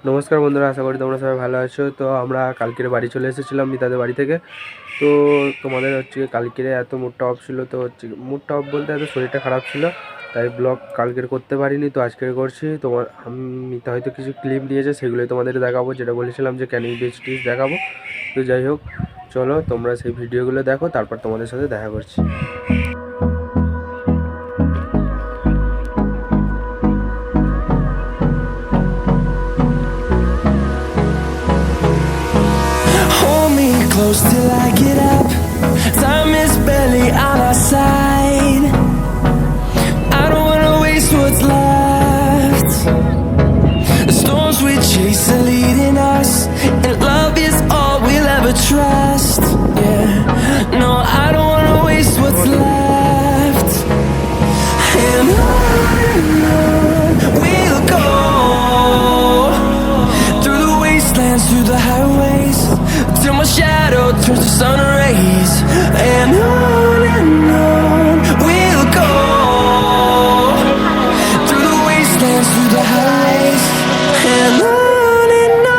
নমস্কার বন্ধুরা, আশা করি তোমরা সবাই ভালো আছো। তো আমরা কালকের বাড়ি চলে এসেছিলাম মিতাদের বাড়ি থেকে। তো তোমাদের কালকের এত মুডটা অফ ছিল, তো মুডটা অফ বলতে এত শরীরটা খারাপ ছিল, তাই ব্লগ কালকের করতে পারিনি। তো আজকের করছি। তোমার মিতা হয়তো কিছু ক্লিপ নিয়েছে, সেগুলোই তোমাদের দেখাবো, যেটা বলেছিলাম যে ক্যানিং বিচ টিচ দেখাবো। তো যাই হোক, চলো তোমরা সেই ভিডিওগুলো দেখো, তারপর তোমাদের সাথে দেখা করছি। Close till I get up. Time is barely on our side. I don't wanna waste what's left. The storms we chase are leading us, and love is all we'll ever trust. Yeah, no, I don't wanna waste what's left. And on we'll go, through the wastelands, through the highways, till my shadow turns to sun rays. And on we'll go, through the wastelands, through the highways. And on we'll go.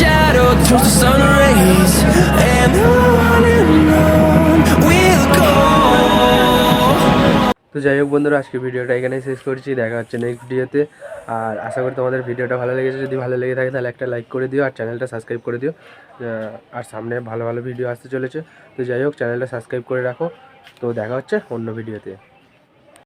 Shadow turns to sun rays. And on we'll go. তো যাই হোক বন্ধুরা, আজকে ভিডিওটা এখানেই শেষ করছি। দেখা হচ্ছে নেক্সট ভিডিওতে। আর আশা করি তোমাদের ভিডিওটা ভালো লেগেছে। যদি ভালো লেগে থাকে তাহলে একটা লাইক করে দিও, আর চ্যানেলটা সাবস্ক্রাইব করে দিও। আর সামনে ভালো ভালো ভিডিও আসতে চলেছে। তো যাই হোক, চ্যানেলটা সাবস্ক্রাইব করে রাখো। তো দেখা হচ্ছে অন্য ভিডিওতে।